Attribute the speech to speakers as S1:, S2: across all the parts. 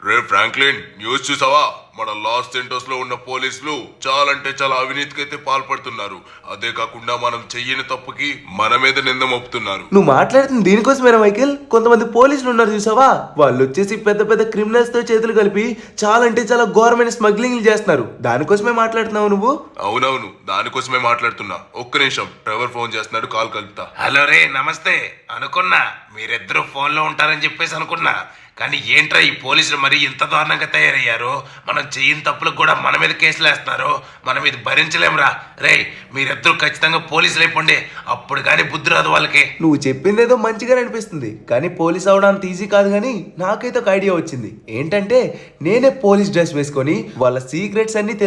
S1: రే Franklin, news చూసావా? మన loss సెంటోస్ లో ఉన్న పోలీసులు చాలా అంటే చాలా అవినీతికైతే పాల్పడుతున్నారు. అదే కాకుండా మనం చెయ్యని తప్పుకి మన మీద నింద మోపుతున్నారు.
S2: నువ్వు మాట్లాడుతుంది దీనికోసమేనా మైకేల్? కొంతమంది పోలీసులు ఉన్నారు చూసావా, వాళ్ళు వచ్చేసి పెద్ద పెద్ద క్రిమినల్స్ తో చేతులు కలిపి చాలా అంటే చాలా ఘోరమైన స్మగ్లింగ్ చేస్తున్నారు. దానికోసమే మాట్లాడుతున్నావు నువ్వు?
S1: అవునవును, దానికోసమే మాట్లాడుతున్నా. ఒక్క నిమిషం, ట్రెవర్ ఫోన్ చేస్తున్నాడు, కాల్ కలుపుతా.
S3: హలో రే, నమస్తే. అనుకున్నా మీరిద్దరూ ఫోన్లో ఉంటారని చెప్పేసి అనుకున్నా. కానీ ఏంట్రా ఈ పోలీసులు మరి ఇంత దారుణంగా తయారయ్యారు? మనం చెయ్యని తప్పులకు కూడా మన మీద కేసులు వేస్తున్నారు. మనం ఇది భరించలేంరా. రే, మీరిద్దరూ ఖచ్చితంగా పోలీసులు అయిపోండి, అప్పుడు కానీ బుద్ధి రాదు వాళ్ళకి.
S2: నువ్వు చెప్పింది ఏదో మంచిగానే అనిపిస్తుంది, కానీ పోలీస్ అవడం అంత ఈజీ కాదు. కానీ నాకైతే ఒక ఐడియా వచ్చింది. ఏంటంటే నేనే పోలీస్ డ్రెస్ వేసుకొని వాళ్ళ సీక్రెట్స్ అన్ని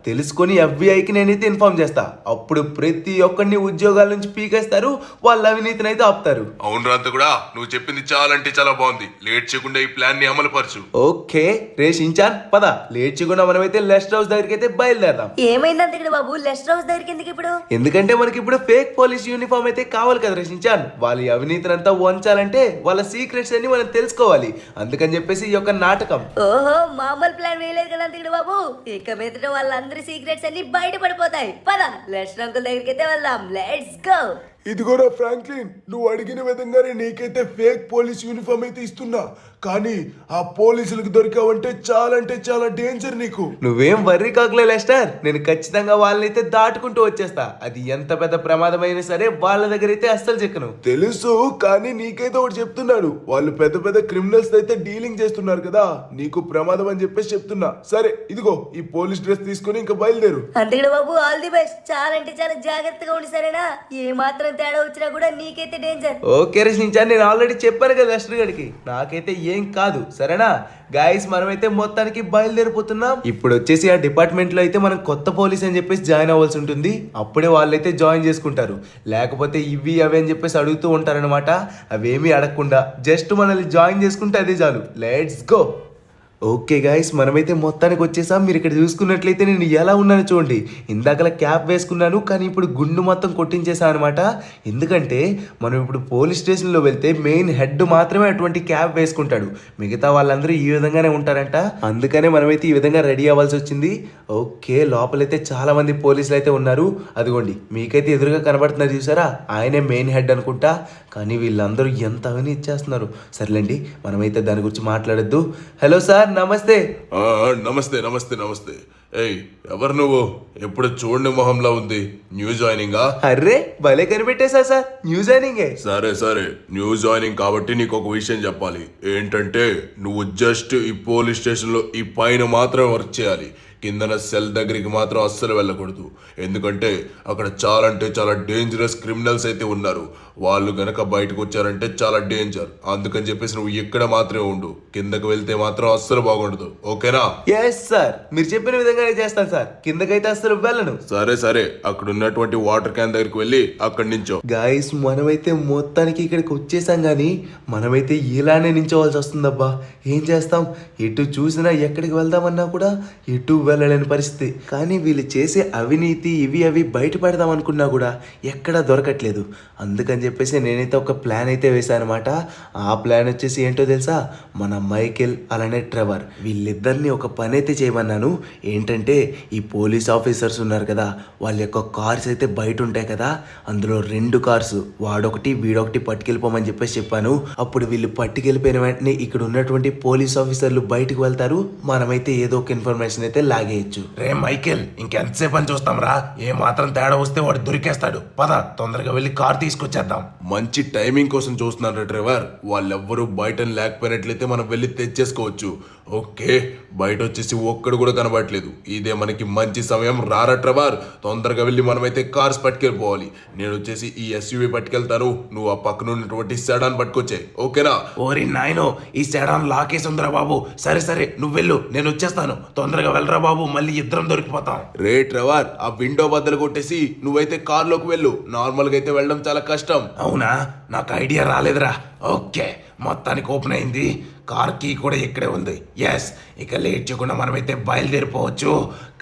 S2: తెలుసుకొని FBI-కి నేనైతే ఇన్ఫార్మ్ చేస్తా. అప్పుడు ప్రతి ఒక్కరిని ఉద్యోగాల నుంచి పీకేస్తారు, వాళ్ళ అవినీతిని అయితే ఆపుతారు.
S1: అవును రాంత కూడా, నువ్వు చెప్పింది చాలా అంటే చాలా బాగుంది. లేట్ చేయకుండా ఈ ప్లాన్ ని అమలు పరచు.
S2: ఓకే రే షించాన్, పద. లేట్ చేయకుండా మనమైతే లెస్ట్ హౌస్ దగ్గరికి అయితే బయలుదేరదాం.
S4: ఏమైంది అంతకుడు బాబు? లెస్ట్ హౌస్ దగ్గరికి ఎందుకు ఇప్పుడు?
S2: ఎందుకంటే మనకి ఇప్పుడు ఫేక్ పోలీస్ యూనిఫామ్ అయితే కావాలి కదా షించాన్. వాళ్ళ అవినీతిని అంతా వంచాలంటే వాళ్ళ సీక్రెట్స్ అన్ని మనం తెలుసుకోవాలి. అందుకని చెప్పేసి ఈ యొక్క నాటకం.
S4: ఓహో, మామూలు ప్లాన్ వేయలేదు కదా అంతకుడు బాబు. ఇక మీదట వాళ్ళందరి సీక్రెట్స్ అన్ని బయట పడిపోతాయి. పద, లెస్ట్ అంకుల్ దగ్గరికి అయితే వెళ్దాం. Let's go.
S5: ఇదిగోరా ఫ్రాంక్లిన్, నువ్వు అడిగిన విధంగానే నీకైతే ఫేక్ పోలీస్ యూనిఫామ్ అయితే ఇస్తున్నా. కానీ ఆ పోలీసులకు దొరికావంటే చాలా డేంజర్ నీకు.
S2: నువ్వేం వర్రీ కాకలే లెస్టర్, నేను ఖచ్చితంగా వాళ్ళనైతే దాటుకుంటూ వచ్చేస్తా. అది ఎంత పెద్ద ప్రమాదమైనా సరే వాళ్ళ దగ్గర అయితే అస్సలు చెక్కను.
S5: తెలుసు, కానీ నీకైతే ఒకటి చెప్తున్నాను. వాళ్ళు పెద్ద పెద్ద క్రిమినల్స్ అయితే డీలింగ్ చేస్తున్నారు కదా, నీకు ప్రమాదం అని చెప్పేసి చెప్తున్నా. సరే, ఇదిగో ఈ పోలీస్ డ్రెస్ తీసుకుని ఇంకా బయలుదేరు.
S4: అంతకుడు బాబు, ఆల్ ది బెస్ట్. చాలా అంటే చాలా జాగ్రత్తగా ఉండి, సరేనా? ఏ మాత్రం తేడా వచ్చినా కూడా నీకైతే డేంజర్.
S2: ఓకే రచించాను, నేను ఆల్రెడీ చెప్పాను కదా లెస్టర్ గడికి, నాకైతే ఏం కాదు, సరేనా? గైస్, మనమైతే మొత్తానికి బయలుదేరిపోతున్నాం. ఇప్పుడు వచ్చేసి ఆ డిపార్ట్మెంట్ లో అయితే మనం కొత్త పోలీస్ అని చెప్పేసి జాయిన్ అవ్వాల్సి ఉంటుంది. అప్పుడే వాళ్ళైతే జాయిన్ చేసుకుంటారు. లేకపోతే ఇవి అవి అని చెప్పేసి అడుగుతూ ఉంటారనమాట. అవేమీ అడగకుండా జస్ట్ మనల్ని జాయిన్ చేసుకుంటే అదే చాలు. Let's go. ఓకే గాయస్, మనమైతే మొత్తానికి వచ్చేసాం. మీరు ఇక్కడ చూసుకున్నట్లయితే నేను ఎలా ఉన్నాను చూడండి. ఇందాకలా క్యాప్ వేసుకున్నాను, కానీ ఇప్పుడు గుండు మొత్తం కొట్టించేసాను అనమాట. ఎందుకంటే మనం ఇప్పుడు పోలీస్ స్టేషన్లో వెళ్తే మెయిన్ హెడ్ మాత్రమే అటువంటి క్యాప్ వేసుకుంటాడు, మిగతా వాళ్ళందరూ ఈ విధంగానే ఉంటారంట. అందుకనే మనమైతే ఈ విధంగా రెడీ అవ్వాల్సి వచ్చింది. ఓకే, లోపలైతే చాలా మంది పోలీసులు అయితే ఉన్నారు. అదిగోండి, మీకైతే ఎదురుగా కనబడుతున్నారు చూసారా, ఆయనే మెయిన్ హెడ్ అనుకుంటా. కానీ వీళ్ళందరూ ఎంత అవన్నీ ఇచ్చేస్తున్నారు. సర్లేండి, మనమైతే దాని గురించి మాట్లాడొద్దు. హలో సార్, నమస్తే.
S1: నమస్తే నమస్తే నమస్తే. ఏయ్, ఎవరు నువ్వు? ఎప్పుడు చూడండి మొహంలా ఉంది. న్యూ జాయినింగా?
S2: అర్రే, భలే కనిపెట్టేశా సార్, న్యూ జాయినింగే.
S1: సరే సరే, న్యూ జాయినింగ్ కాబట్టి నీకు ఒక విషయం చెప్పాలి. ఏంటంటే నువ్వు జస్ట్ ఈ పోలీస్ స్టేషన్లో ఈ పైన మాత్రమే వర్క్ చేయాలి. కిందన సెల్ దగ్గరికి మాత్రం అస్సలు వెళ్ళకూడదు. ఎందుకంటే అక్కడ చాలా అంటే చాలా డేంజరస్ క్రిమినల్స్ అయితే ఉన్నారు. వాళ్ళు గనక బయటకు వచ్చారంటే చాలా డేంజర్. అందుకని చెప్పేసి నువ్వు ఇక్కడ మాత్రమే ఉండు. కిందకు వెళ్తే మాత్రం అస్సలు బాగుండదు. ఓకేనా?
S2: ఎస్ సార్, మీరు చెప్పిన విధంగానే చేస్తాను సార్. కిందకైతే అస్సలు వెళ్ళను.
S1: సరే సరే, అక్కడ ఉన్నటువంటి వాటర్ క్యాన్ దగ్గరికి వెళ్ళి అక్కడి నుంచో.
S2: గాయస్, మనమైతే మొత్తానికి ఇక్కడికి వచ్చేసాం, కానీ మనమైతే ఇలానే నించోవాల్సి వస్తుందబ్బా. ఏం చేస్తాం? ఎటు చూసినా ఎక్కడికి వెళ్దామన్నా కూడా ఎటు వెళ్ళలేని పరిస్థితి. కానీ వీళ్ళు చేసే అవినీతి ఇవి అవి బయట పెడదాం అనుకున్నా కూడా ఎక్కడా దొరకట్లేదు. అందుకని చెప్పేసి నేనైతే ఒక ప్లాన్ అయితే వేసాను అనమాట. ఆ ప్లాన్ వచ్చేసి ఏంటో తెలుసా? మన మైకేల్ అలానే ట్రెవర్ వీళ్ళిద్దరిని ఒక పని అయితే చేయమన్నాను. ఏంటంటే ఈ పోలీస్ ఆఫీసర్స్ ఉన్నారు కదా, వాళ్ళ యొక్క కార్స్ అయితే బయట ఉంటాయి కదా, అందులో 2 కార్స్ వాడొకటి వీడొకటి పట్టుకెళ్ళిపోమని చెప్పాను. అప్పుడు వీళ్ళు పట్టుకెళ్ళిపోయిన వెంటనే ఇక్కడ ఉన్నటువంటి పోలీస్ ఆఫీసర్లు బయటకు వెళ్తారు. మనమైతే ఏదో ఒక ఇన్ఫర్మేషన్ అయితే లాగేయచ్చు.
S3: రే మైకేల్, ఇంకెంతసేపు అని చూస్తాం రా? ఏ మాత్రం తేడా వస్తే వాడు దొరికేస్తాడు. పద, తొందరగా వెళ్ళి కార్ తీసుకొచ్చేద్దాం.
S1: మంచి టైమింగ్ కోసం చూస్తున్నాడు డ్రైవర్. వాళ్ళెవ్వరూ బయట లేకపోయినట్లయితే మనం వెళ్ళి తెచ్చేసుకోవచ్చు. ఓకే, బయట వచ్చేసి ఒక్కడు కూడా కనబడట్లేదు. ఇదే మనకి మంచి సమయం. రారా డ్రైవర్, తొందరగా వెళ్ళి మనమైతే కార్స్ పట్టుకెళ్ళిపోవాలి. నేను వచ్చేసి ఈ SUV పట్టుకెళ్తాను, నువ్వు ఆ పక్కన ఉన్నటువంటి సెడాన్ పట్టుకొచ్చే. ఓకేనా?
S3: ఓరి నాయనో, ఈ సెడాన్ లాకేసి ఉందిరా బాబు. సరే సరే, నువ్వు వెళ్ళు, నేను వచ్చేస్తాను. తొందరగా వెళ్ళరా బాబు, మళ్ళీ ఇద్దరం దొరికిపోతాం.
S1: రే డ్రైవర్, ఆ విండో బద్దలు కొట్టేసి నువ్వైతే కార్లోకి వెళ్ళు. నార్మల్గా అయితే వెళ్ళడం చాలా కష్టం.
S3: అవునా? నాకు ఐడియా రాలేదురా. ఓకే, మొత్తానికి ఓపెన్ అయింది. కార్ కీ కూడా ఇక్కడే ఉంది. ఎస్, ఇక లేట్ చేయకుండా మనమైతే బయలుదేరిపోవచ్చు.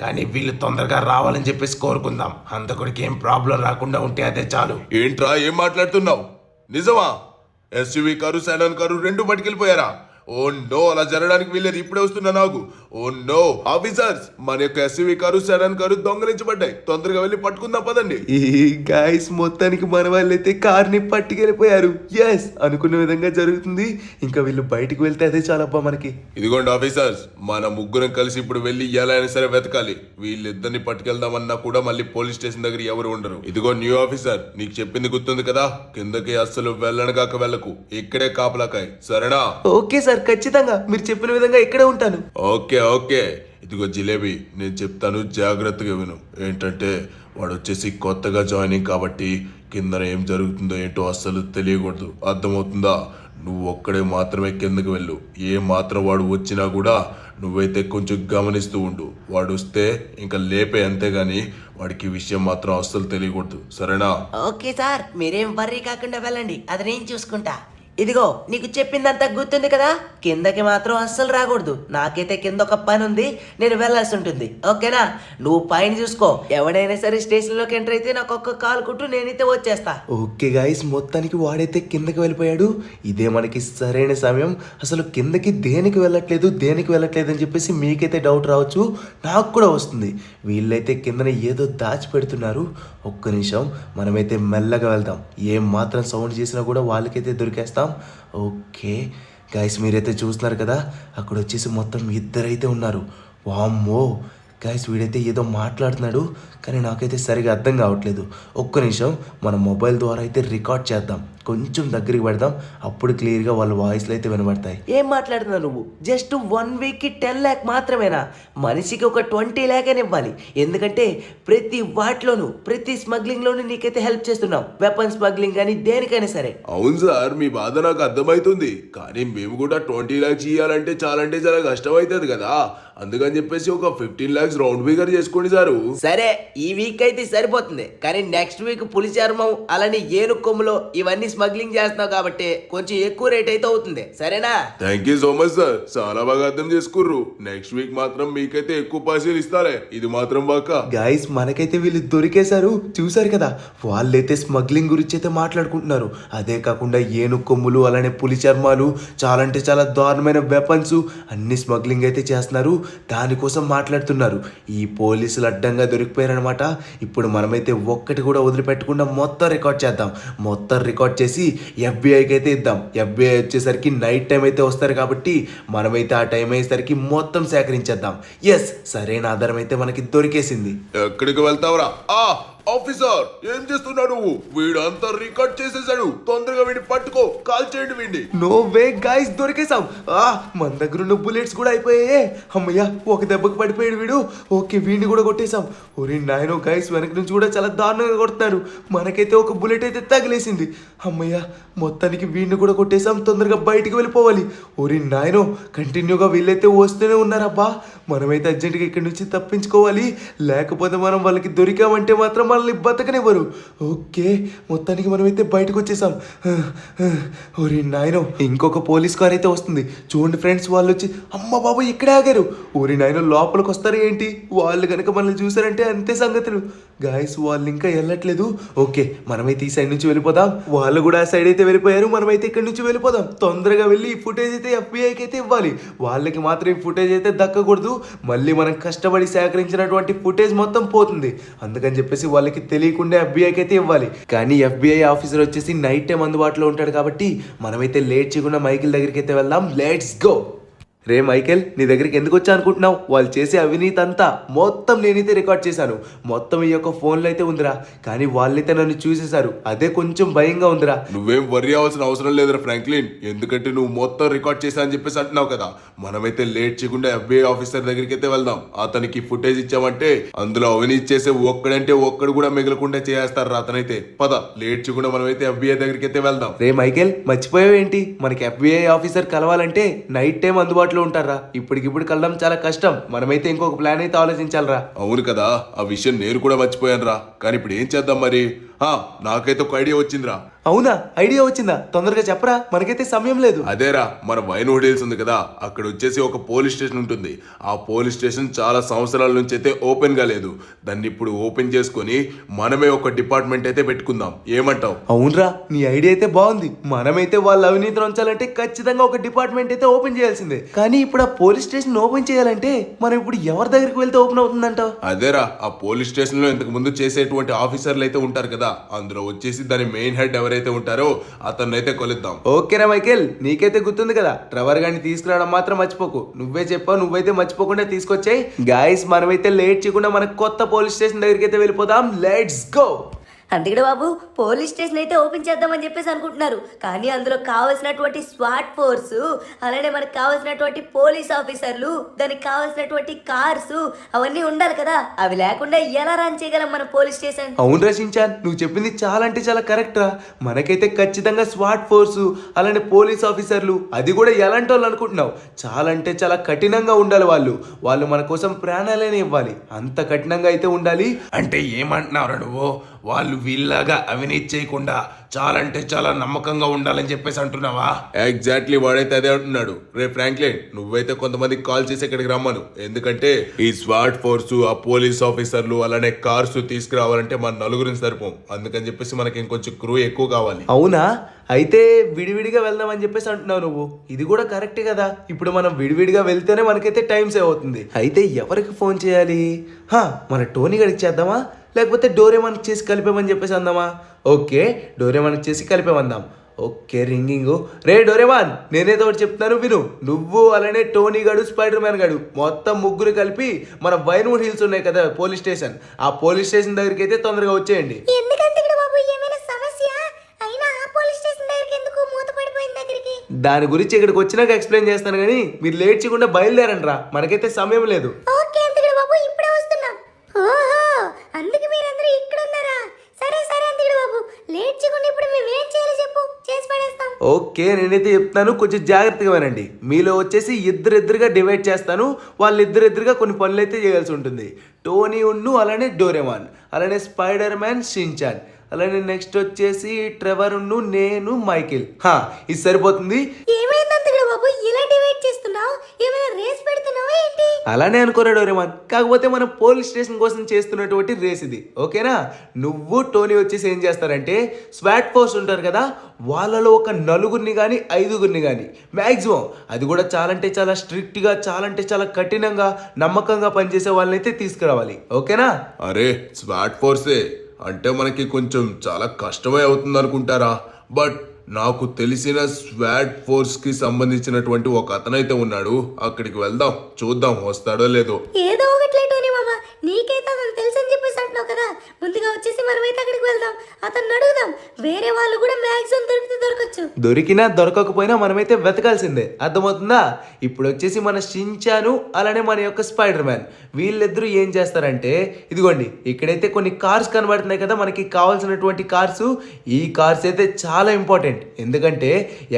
S3: కానీ వీళ్ళు తొందరగా రావాలని చెప్పేసి కోరుకుందాం. అంతకుడికి ఏం ప్రాబ్లం రాకుండా ఉంటే అదే చాలు.
S1: ఏంట్రా, ఏం మాట్లాడుతున్నావు? నిజమా? SUV కారు సెడాన్ కారు 2 పట్టుకెళ్ళిపోయారా? ఓ నో, అలా జరగడానికి వీల్లేదు. ఇప్పుడే వస్తున్నా నాకు. ఓ నో ఆఫీసర్స్, మన యొక్క ఎస్యూవి కారు సెడాన్ కారు దొంగలించబడ్డాయి. తొందరగా వెళ్ళి పట్టుకుందాం పదండి.
S2: ఈ గాయస్ మొత్తానికి మన వాళ్ళైతే కార్ని పట్టుకెళ్ళిపోయారు. ఎస్, అనుకున్న విధంగా జరుగుతుంది. ఇంకా వీళ్ళు బయటికి వెళ్తే అదే చాలబ్బా మనకి.
S1: ఇదిగోండి ఆఫీసర్స్, మన ముగ్గురం కలిసి ఇప్పుడు వెళ్ళి ఎలా అయినా సరే వెతకాలి. వీళ్ళిద్దరిని పట్టుకెళ్దామన్నా కూడా మళ్ళీ పోలీస్ స్టేషన్ దగ్గర ఎవరు ఉండరు. ఇదిగో న్యూ ఆఫీసర్, నీకు చెప్పింది గుర్తుంది కదా, కిందకి అస్సలు వెళ్ళనగాక వెళ్ళకు, ఇక్కడే కాపలాకాయ్, సరేనా?
S2: ఓకే సార్, ఖచ్చితంగా మీరు చెప్పిన విధంగా ఇక్కడే ఉంటాను.
S1: Okay okay. ఇదిగో జిలేబీ, నేను చెప్తాను జాగ్రత్తగా విను. ఏంటంటే వాడు వచ్చేసి కొత్తగా జాయినింగ్ కాబట్టి కిందన ఏం జరుగుతుందో ఏంటో అస్సలు తెలియకూడదు, అర్థమవుతుందా? నువ్వు ఒక్కడే మాత్రమే కిందకి వెళ్ళు. ఏ మాత్రం వాడు వచ్చినా కూడా నువ్వైతే కొంచెం గమనిస్తూ ఉండు. వాడు వస్తే ఇంకా లేపే, అంతేగాని వాడికి విషయం మాత్రం అస్సలు తెలియకూడదు, సరేనా?
S6: ఓకే సార్, మీరేం వర్రీ కాకుండా వెళ్ళండి, అది నేను చూసుకుంటా. ఇదిగో నీకు చెప్పిందంతా గుర్తుంది కదా, కిందకి మాత్రం అస్సలు రాకూడదు. నాకైతే కింద ఒక పని ఉంది, నేను వెళ్ళాల్సి ఉంటుంది. ఓకేనా? నువ్వు పైన చూసుకో. ఎవడైనా సరే స్టేషన్ లోకి ఎంటర్ అయితే నాకు ఒక్క కాల్ కుట్టు, నేనైతే వచ్చేస్తా.
S2: ఓకే గాయస్, మొత్తానికి వాడైతే కిందకి వెళ్ళిపోయాడు. ఇదే మనకి సరైన సమయం. అసలు కిందకి దేనికి వెళ్ళట్లేదు అని చెప్పేసి మీకైతే డౌట్ రావచ్చు, నాకు కూడా వస్తుంది. వీళ్ళైతే కిందన ఏదో దాచి పెడుతున్నారు. ఒక్క నిమిషం, మనమైతే మెల్లగా వెళ్దాం. ఏం మాత్రం సౌండ్ చేసినా కూడా వాళ్ళకైతే దొరికేస్తాం. ఓకే గైస్, మీరైతే చూస్తున్నారు కదా, అక్కడ వచ్చేసి మొత్తం ఇద్దరైతే ఉన్నారు. వామ్మో గైస్, వీడైతే ఏదో మాట్లాడుతున్నాడు కానీ నాకైతే సరిగా అర్థం కావట్లేదు. ఒక్క నిమిషం, మన మొబైల్ ద్వారా అయితే రికార్డ్ చేద్దాం. కొంచెం దగ్గరికి పెడదాం, అప్పుడు క్లియర్గా వాళ్ళ వాయిస్లు అయితే వినబడతాయి.
S6: ఏం మాట్లాడుతున్నావు నువ్వు? జస్ట్ 1 వీక్కి 10 lakh మాత్రమేనా? మనిషికి ఒక 20 lakh అని ఇవ్వాలి. ఎందుకంటే ప్రతి వాటిలోనూ, ప్రతి స్మగ్లింగ్లోనూ నీకైతే హెల్ప్ చేస్తున్నాం. వెపన్ స్మగ్లింగ్ కానీ దేనికైనా సరే.
S1: అవును సార్, మీ బాధ నాకు అర్థమవుతుంది. కానీ మేము కూడా 20 lakhs ఇవ్వాలంటే చాలా కష్టమవుతుంది కదా. అందుకని చెప్పేసి ఒక 15 lakhs రౌండ్ ఫిగర్ చేసుకోండి సారు.
S6: సరే, ఈ వీక్ అయితే సరిపోతుంది. కానీ నెక్స్ట్ వీక్ పులి చర్మం అలానే ఏను కొమ్ములో ఇవన్నీ స్మగ్లింగ్ చేస్తున్నావు కాబట్టి కొంచెం ఎక్కువ రేట్ అయితే అవుతుంది, సరేనా?
S1: Thank you so much sir, చాలా బాగా అర్థం చేసుకుర్రు. నెక్స్ట్ వీక్ మాత్రం మీకైతే ఎక్కువ పార్సీలు ఇస్తారే, ఇది మాత్రం బాగా.
S2: గాయస్, మనకైతే వీళ్ళు దొరికేశారు. చూసారు కదా, వాళ్ళైతే స్మగ్లింగ్ గురించి అయితే మాట్లాడుకుంటున్నారు. అదే కాకుండా ఏను కొమ్ములు అలానే పులి చర్మాలు, చాలా అంటే చాలా దారుణమైన వెపన్స్ అన్ని స్మగ్లింగ్ అయితే చేస్తున్నారు. దానికోసం మాట్లాడుతున్నారు. ఈ పోలీసులు అడ్డంగా దొరికిపోయారనమాట. ఇప్పుడు మనమైతే ఒక్కటి కూడా వదిలిపెట్టకుండా మొత్తం రికార్డ్ చేద్దాం. మొత్తం రికార్డ్ చేసి FBI అయితే ఇద్దాం. FBI వచ్చేసరికి నైట్ టైం అయితే వస్తారు కాబట్టి మనమైతే ఆ టైం అయ్యేసరికి మొత్తం సేకరించేద్దాం. ఎస్, సరైన ఆధారం అయితే మనకి దొరికేసింది.
S1: ఎక్కడికి వెళ్తావురా? ఆఫీసర్, ఏం చేస్తున్నావు నువ్వు? వీడంతా రికార్డ్ చేసేసాడు. తొందరగా వీడిని పట్టుకో, కాల్ చేయండి వీడిని.
S2: నో వే గాయ్స్, దొరికేసాం. మన దగ్గర ఉన్న బుల్లెట్స్ కూడా అయిపోయాయే. అమ్మయ్యా, ఒక దెబ్బకి పడిపోయాడు వీడు. ఓకే, వీడిని కూడా కొట్టేశాం. ఒరే నాయనో గాయ్స్, వెనక నుంచి కూడా చాలా దారుణంగా కొడుతున్నారు. మనకైతే ఒక బుల్లెట్ అయితే తగిలేసింది. అమ్మయ్యా, మొత్తానికి వీడిని కూడా కొట్టేశాం. తొందరగా బయటికి వెళ్ళిపోవాలి. ఒరే నాయనో, కంటిన్యూగా వీళ్ళైతే వస్తూనే ఉన్నారబ్బా. మనమైతే అర్జెంటుగా ఇక్కడి నుంచి తప్పించుకోవాలి. లేకపోతే మనం వాళ్ళకి దొరికామంటే మాత్రం మనల్ని బతకనివ్వరు. ఓకే, మొత్తానికి మనమైతే బయటకు వచ్చేసాం. ఒరే నాయనో, ఇంకొక పోలీస్ కార్ అయితే వస్తుంది. చూడండి ఫ్రెండ్స్, వాళ్ళు వచ్చి అమ్మ బాబు ఇక్కడే ఆగారు. ఒరే నాయనో, లోపలికి వస్తారు ఏంటి? వాళ్ళు కనుక మనల్ని చూసారంటే అంతే సంగతులు. గాయస్, వాళ్ళు ఇంకా వెళ్ళట్లేదు. ఓకే, మనమైతే ఈ సైడ్ నుంచి వెళ్ళిపోదాం. వాళ్ళు కూడా ఆ సైడ్ అయితే వెళ్ళిపోయారు. మనమైతే ఇక్కడ నుంచి వెళ్ళిపోదాం. తొందరగా వెళ్ళి ఈ ఫుటేజ్ అయితే FBIకి అయితే ఇవ్వాలి. వాళ్ళకి మాత్రం ఈ ఫుటేజ్ అయితే దక్కకూడదు. మళ్ళీ మనం కష్టపడి సేకరించినటువంటి ఫుటేజ్ మొత్తం పోతుంది. అందుకని చెప్పేసి వాళ్ళకి తెలియకుండా FBIకి అయితే ఇవ్వాలి. కానీ FBI ఆఫీసర్ వచ్చేసి నైట్ టైం అందుబాటులో ఉంటాడు కాబట్టి మనమైతే లేట్ చేయకుండా మైకిల్ దగ్గరికి అయితే వెళ్దాం. Let's go. రే మైకేల్, నీ దగ్గరికి ఎందుకు వచ్చా అనుకుంటున్నావు? వాళ్ళు చేసే అవినీతి అంతా మొత్తం నేనైతే రికార్డ్ చేశాను. మొత్తం ఈ యొక్క ఫోన్లో అయితే ఉందిరా. కానీ వాళ్ళైతే నన్ను చూసేశారు. అదే కొంచెం భయంగా ఉందిరా.
S1: నువ్వేం వర్రీ అవ్వాల్సిన అవసరం లేదురా ఫ్రాంక్లిన్, ఎందుకంటే నువ్వు మొత్తం రికార్డ్ చేశా అని చెప్పేసి అంటున్నావు కదా. మనమైతే లేట్ చేయకుండా FBI ఆఫీసర్ దగ్గరికి అయితే వెళ్దాం. అతనికి ఫుటేజ్ ఇచ్చామంటే అందులో అవినీతి చేసే ఒక్కడంటే ఒక్కడు కూడా మిగలకుండా చేస్తారు అతనైతే. పద, లేట్ చేయకుండా మనమైతే FBI దగ్గరికి అయితే వెళ్దాం.
S2: రే మైకేల్, మర్చిపోయావు ఏంటి? మనకి FBI ఆఫీసర్ కలవాలంటే నైట్ టైం అందుబాటులో ఉంటారా? ఇప్పటికిప్పుడు కలడం చాలా కష్టం. మనమైతే ఇంకొక ప్లాన్ అయితే ఆలోచించాలరా.
S1: అవును కదా, ఆ విషయం నేను కూడా మర్చిపోయాను రా. కానీ ఇప్పుడు ఏం చేద్దాం మరి? నాకైతే ఒక ఐడియా వచ్చిందిరా.
S2: అవునా, ఐడియా వచ్చిందా? తొందరగా చెప్పరా, మనకైతే సమయం లేదు.
S1: అదేరా, మన వైన్ హోటల్స్ ఉంది కదా, అక్కడ వచ్చేసి ఒక పోలీస్ స్టేషన్ ఉంటుంది. ఆ పోలీస్ స్టేషన్ చాలా సంవత్సరాల నుంచి అయితే ఓపెన్ గా లేదు. దాన్ని ఇప్పుడు ఓపెన్ చేసుకొని మనమే ఒక డిపార్ట్మెంట్ అయితే పెట్టుకుందాం. ఏమంటావ్?
S2: అవునరా, నీ ఐడియా అయితే బాగుంది. మనమైతే వాళ్ళ అవినీతిని ఉంచాలంటే ఖచ్చితంగా ఒక డిపార్ట్మెంట్ అయితే ఓపెన్ చేయాల్సిందే. కానీ ఇప్పుడు ఆ పోలీస్ స్టేషన్ ఓపెన్ చేయాలంటే మనం ఇప్పుడు ఎవరి దగ్గరికి వెళ్తే ఓపెన్ అవుతుందంటావు?
S1: అదేరా, ఆ పోలీస్ స్టేషన్ లో ఇంతకు ముందు చేసేటువంటి ఆఫీసర్లు అయితే ఉంటారు కదా, అందులో వచ్చేసి దాని మెయిన్ హెడ్ ఎవరైతే ఉంటారో అతన్ని అయితే కొలుద్దాం.
S2: ఓకేనా మైకేల్, నీకైతే గుర్తుంది కదా, ట్రెవర్ గారిని తీసుకురావడం మాత్రం మర్చిపోకు. నువ్వే చెప్పావు, నువ్వైతే మర్చిపోకుండా తీసుకొచ్చాయి. గాయస్, మనమైతే లేట్ చేయకుండా మన కొత్త పోలీస్ స్టేషన్ దగ్గరికి అయితే వెళ్ళిపోదాం. Let's go.
S4: అందుకడే బాబు, పోలీస్ స్టేషన్ అయితే ఓపెన్ చేద్దామని చెప్పేసి అనుకుంటున్నారు. కానీ అందులో కావాల్సినటువంటి స్వాట్ ఫోర్స్, అలానే మనకు కావాల్సినటువంటి పోలీస్ ఆఫీసర్లు, దానికి కావాల్సినటువంటి కార్స్ అవన్నీ ఉండాలి కదా. అవి లేకుండా ఎలా రన్ చేయగలం మన పోలీస్ స్టేషన్?
S2: అవును రచించాన్, నువ్వు చెప్పింది చాలా అంటే చాలా కరెక్ట్ రా. మనకైతే ఖచ్చితంగా స్వాట్ ఫోర్స్, అలానే పోలీస్ ఆఫీసర్లు, అది కూడా ఎలాంటి వాళ్ళు అనుకుంటున్నావు? చాలా అంటే చాలా కఠినంగా ఉండాలి. వాళ్ళు మన కోసం ప్రాణాలనే ఇవ్వాలి. అంత కఠినంగా అయితే ఉండాలి.
S3: అంటే ఏమంటున్నావురా నువ్వు? వాళ్ళు వీళ్ళలాగా అవినీతి చేయకుండా చాలా అంటే చాలా నమ్మకంగా ఉండాలని చెప్పేసి అంటున్నావా?
S1: ఎగ్జాక్ట్లీ, వాడైతే అదే అంటున్నాడు. రే ఫ్రాంక్లిన్, నువ్వైతే కొంతమందికి కాల్ చేసి ఇక్కడికి రమ్మను. ఎందుకంటే ఈ స్వాట్ ఫోర్స్, ఆ పోలీస్ ఆఫీసర్లు, అలానే కార్స్ తీసుకురావాలంటే మన నలుగురిని సరిపోం. అందుకని చెప్పేసి మనకి ఇంకొంచెం క్రూ ఎక్కువ కావాలి.
S2: అవునా, అయితే విడివిడిగా వెళ్దాం అని చెప్పేసి అంటున్నావు నువ్వు. ఇది కూడా కరెక్టే కదా. ఇప్పుడు మనం విడివిడిగా వెళ్తేనే మనకైతే టైం సేవ్ అవుతుంది. అయితే ఎవరికి ఫోన్ చేయాలి? మన టోనీ గడికి చేద్దామా, లేకపోతే డోరేమాన్కి చేసి కలిపేమని చెప్పేసి అందామా? ఓకే, డోరేమాన్కి చేసి కలిపేమందాం. Okay, ringing. రే డోరేమాన్, నేనేదో ఒకటి చెప్తాను విను. నువ్వు అలానే టోనీ గడు, స్పైడర్ మ్యాన్ గడు, మొత్తం ముగ్గురు కలిపి మన వైన్వుడ్ హిల్స్ ఉన్నాయి కదా పోలీస్ స్టేషన్, ఆ పోలీస్ స్టేషన్ దగ్గరికి అయితే తొందరగా వచ్చేయండి.
S4: ఎందుకంటే ఇక్కడ బాబు ఏమైనా సమస్య అయినా ఆ పోలీస్ స్టేషన్ దగ్గరికి ఎందుకు మూతపడిపోయిన దగ్గరికి?
S2: దాని గురించి ఇక్కడికి వచ్చినాక ఎక్స్ప్లెయిన్ చేస్తాను, కానీ మీరు లేట్ చేయకుండా బయలుదేరండి రా, మనకైతే సమయం లేదు.
S4: ఓకే అంతకుడు బాబు, ఇప్పుడే వస్తున్నాం. ఓహో, అందుకే మీరందరూ ఇక్కడ ఉన్నారా? సరే సరే అంతకుడు బాబు, లేట్ చేయకుండా ఇప్పుడు మేము ఏం చేయాలి చెప్పు, చేసి పడేస్తాం.
S2: ఓకే, నేనైతే చెప్తాను, కొంచెం జాగ్రత్తగా వినండి. మీలో వచ్చేసి ఇద్దరిద్దరుగా డివైడ్ చేస్తాను. వాళ్ళిద్దరిద్దరుగా కొన్ని పనులు అయితే చేయాల్సి ఉంటుంది. టోనీ ఉన్ను, అలానే డోరేమాన్, అలానే స్పైడర్ మ్యాన్, షిన్చాన్, అలానే నెక్స్ట్ వచ్చేసి ట్రెవర్ ఉన్ను, నేను, మైకేల్. ఇది సరిపోతుంది.
S4: ఏమైంది అంతకుడు బాబు, ఇలా డివైడ్ చేస్తున్నావు? ఏమైనా రేస్ పెడుతున్నావా ఏంటి?
S2: అలానే అనుకోరా డోరేమాన్, కాకపోతే మనం పోలీస్ స్టేషన్ కోసం చేస్తున్నటువంటి రేస్ ఇది. ఓకేనా? నువ్వు టోనీ వచ్చేసి ఏం చేస్తారంటే, స్వాట్ ఫోర్స్ ఉంటారు కదా, వాళ్ళలో ఒక నలుగురిని కానీ 5గురిని కానీ మ్యాక్సిమం, అది కూడా చాలా అంటే చాలా స్ట్రిక్ట్గా, చాలా అంటే చాలా కఠినంగా, నమ్మకంగా పనిచేసే వాళ్ళని అయితే తీసుకురావాలి. ఓకేనా?
S1: అరే, స్వాట్ ఫోర్సే అంటే మనకి కొంచెం చాలా కష్టమే అవుతుంది అనుకుంటారా? బట్ నాకు తెలిసిన స్వాట్ ఫోర్స్ కి సంబంధించినటువంటి ఒక అతనైతే ఉన్నాడు. అక్కడికి వెళ్దాం, చూద్దాం వస్తాడో లేదో.
S4: ఏదో ఒకటి టోనీ మామ, నీకైతే అతను తెలుసని చెప్పేసి అంటున్నావు కదా, ముందుగా వచ్చేసి మనమైతే అక్కడికి వెళ్దాం, అతను అడుగుదాం. వేరే వాళ్ళు కూడా మ్యాక్సిమం దొరికితే దొరకచ్చు.
S2: దొరికినా దొరకకపోయినా మనమైతే వెతకాల్సిందే. అర్థమవుతుందా? ఇప్పుడు వచ్చేసి మన షిన్చాను, అలానే మన యొక్క స్పైడర్ మ్యాన్, వీళ్ళిద్దరూ ఏం చేస్తారంటే, ఇదిగోండి ఇక్కడైతే కొన్ని కార్స్ కనబడుతున్నాయి కదా, మనకి కావాల్సినటువంటి కార్స్. ఈ కార్స్ అయితే చాలా ఇంపార్టెంట్. ఎందుకంటే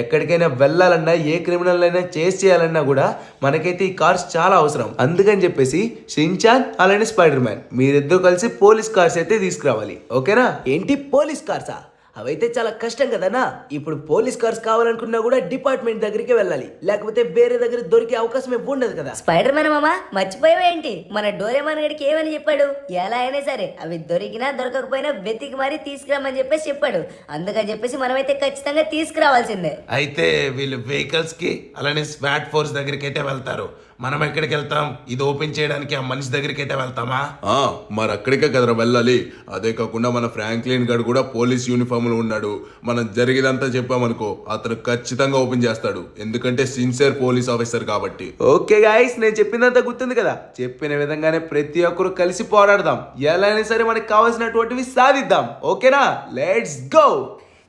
S2: ఎక్కడికైనా వెళ్ళాలన్నా, ఏ క్రిమినల్ అయినా చేసి చేయాలన్నా కూడా మనకైతే ఈ కార్స్ చాలా అవసరం. అందుకని చెప్పేసి షిన్చాన్, అలానే స్పైడర్ మ్యాన్, మీరిద్దరు కలిసి పోలీస్ కార్స్ అయితే తీసుకురావాలి. ఓకేనా? ఏంటి పోలీస్ కార్సా? అవైతే చాలా కష్టం కదనా. ఇప్పుడు పోలీస్ కార్స్ కావాలనుకున్నా కూడా డిపార్ట్మెంట్ దగ్గరికి వెళ్ళాలి, లేకపోతే వేరే దగ్గర దొరికే అవకాశం ఉండదు కదా.
S4: స్పైడర్ మ్యాన్ మామ, మర్చిపోయావేంటి? మన డోరేమాన్ గడికి ఏమని చెప్పాడు? ఎలా అయినా సరే అవి దొరికినా దొరకకపోయినా వెతికి మరీ తీసుకురామని చెప్పేసి చెప్పాడు. అందుకని చెప్పేసి మనమైతే ఖచ్చితంగా తీసుకురావాల్సిందే.
S3: అయితే వీళ్ళు వెహికల్స్ కి అలానే స్వాట్ ఫోర్స్ దగ్గరికి అయితే వెళ్తారు. మనం ఎక్కడికి వెళ్తాం? ఇది ఓపెన్ చేయడానికి ఆ మనిషి దగ్గరికి అయితే వెళ్తామా?
S1: మరి అక్కడికే కదరా వెళ్ళాలి. అదే కాకుండా మన ఫ్రాంక్లిన్ గడు కూడా పోలీస్ యూనిఫామ్ లో ఉన్నాడు. మనం జరిగేదంతా చెప్పామనుకో, అతను ఖచ్చితంగా ఓపెన్ చేస్తాడు. ఎందుకంటే సిన్సియర్ పోలీస్ ఆఫీసర్ కాబట్టి.
S2: ఓకే గాయస్, నేను చెప్పిందంతా గుర్తుంది కదా. చెప్పిన విధంగానే ప్రతి ఒక్కరు కలిసి పోరాడదాం. ఎలా అయినా సరే మనకి కావాల్సినటువంటివి సాధిద్దాం. ఓకేనా? Let's go.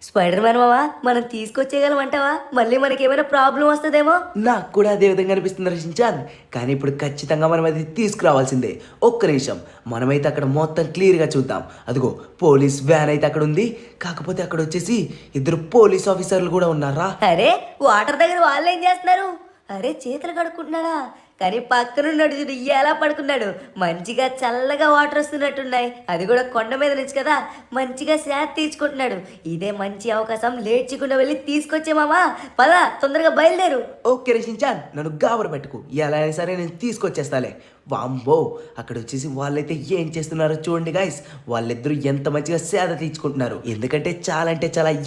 S4: స్పైడర్ మ్యాన్ మామ, మనం తీసుకొచ్చేయగలమంటావా? మళ్ళీ మనకి ఏమైనా ప్రాబ్లం వస్తుందేమో.
S6: నాకు కూడా అదే విధంగా అనిపిస్తుంది రచించాన్. కానీ ఇప్పుడు ఖచ్చితంగా మనం అది తీసుకురావాల్సిందే. ఒక్క నిమిషం, మనమైతే అక్కడ మొత్తం క్లియర్గా చూద్దాం. అదిగో పోలీస్ వ్యాన్ అయితే అక్కడ ఉంది. కాకపోతే అక్కడ వచ్చేసి ఇద్దరు పోలీస్ ఆఫీసర్లు కూడా ఉన్నారా?
S4: అరే, వాటర్ దగ్గర వాళ్ళు ఏం చేస్తున్నారు? అరే, చేతులు కడుక్కుంటున్నాడా? కానీ పక్కనున్నాడు చూడు ఎలా పడుకున్నాడు. మంచిగా చల్లగా వాటర్ వస్తున్నట్టున్నాయి, అది కూడా కొండ మీద నుంచి కదా. మంచిగా శాత్ తీర్చుకుంటున్నాడు. ఇదే మంచి అవకాశం, లేట్ చేయకుండా వెళ్ళి తీసుకొచ్చే మామా. పద తొందరగా బయలుదేరు.
S6: ఓకే రే షించాన్, నన్ను గాబరు పెట్టుకు, ఎలా అయినా సరే నేను తీసుకొచ్చేస్తాలే. వాంబో, అక్కడ వచ్చేసి వాళ్ళైతే ఏం చేస్తున్నారో చూడండి గాయస్. వాళ్ళిద్దరూ ఎంత మంచిగా సేద తీర్చుకుంటున్నారు. ఎందుకంటే చాలా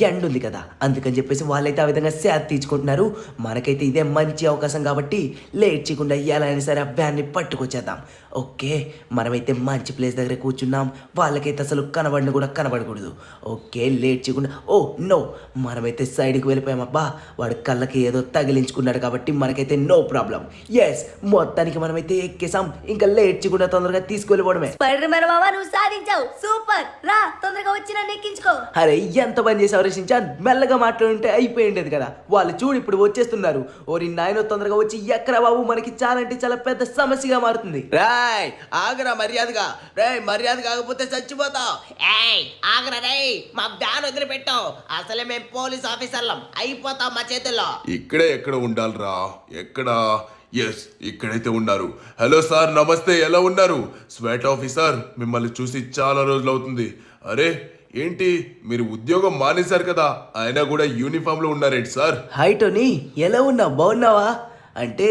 S6: ఎండ ఉంది కదా, అందుకని చెప్పేసి వాళ్ళైతే ఆ విధంగా సేద తీర్చుకుంటున్నారు. మనకైతే ఇదే మంచి అవకాశం కాబట్టి లేట్ చేయకుండా ఎలా అయినా సరే ఆ వ్యాన్ని పట్టుకొచ్చేద్దాం. ఓకే, మనమైతే మంచి ప్లేస్ దగ్గర కూర్చున్నాం. వాళ్ళకైతే అసలు కనబడిన కూడా కనబడకూడదు. ఓకే, లేట్ చేయకుండా, ఓ నో, మనమైతే సైడ్కి వెళ్ళిపోయామబ్బా. వాడు కళ్ళకి ఏదో తగిలించుకున్నాడు కాబట్టి మనకైతే నో ప్రాబ్లం. ఎస్, మొత్తానికి మనమైతే ఎక్కేసాం. ఇంకా లేట్ చేయకుండా తొందరగా తీసుకెళ్ళిపోవడమే.
S4: స్పైడర్ మ్యాన్ మామా, నువ్వు సాధించావు, సూపర్. రా తొందరగా వచ్చి నన్ను ఎక్కించుకో.
S6: అరే ఎంత పని చేసావు రే షించాన్, మెల్లగా మాట్లాడుంటే అయిపోయిండేది కదా. వాళ్ళు చూడు ఇప్పుడు వచ్చేస్తున్నారు. ఓరి నాయనో, తొందరగా వచ్చి ఎక్కరా బాబు, మనకి చాలా అంటే చాలా పెద్ద సమస్యగా మారుతుంది. రాయ్ ఆగరా మర్యాదగా, మర్యాద కాకపోతే చచ్చిపోతావు. ఏయ్ ఆగరా రే, మా బ్యాన్ వదిలిపెట్టావు. అసలే మేము పోలీస్ ఆఫీసర్లం, అయిపోతాం మా చేతుల్లో.
S1: ఇక్కడే ఎక్కడ ఉండాలిరా? ఎక్కడ? ఎస్, ఇక్కడైతే ఉన్నారు. హలో సార్, నమస్తే, ఎలా ఉన్నారు? స్వేట్ ఆఫీసర్, మిమ్మల్ని చూసి చాలా రోజులు అవుతుంది. అరే ఏంటి, మీరు ఉద్యోగం మానేశారు కదా, అయినా కూడా యూనిఫామ్ లో ఉన్నారేంటి సార్?
S6: హాయ్ టోనీ, ఎలా ఉన్నావు? బాగున్నావా? అంటే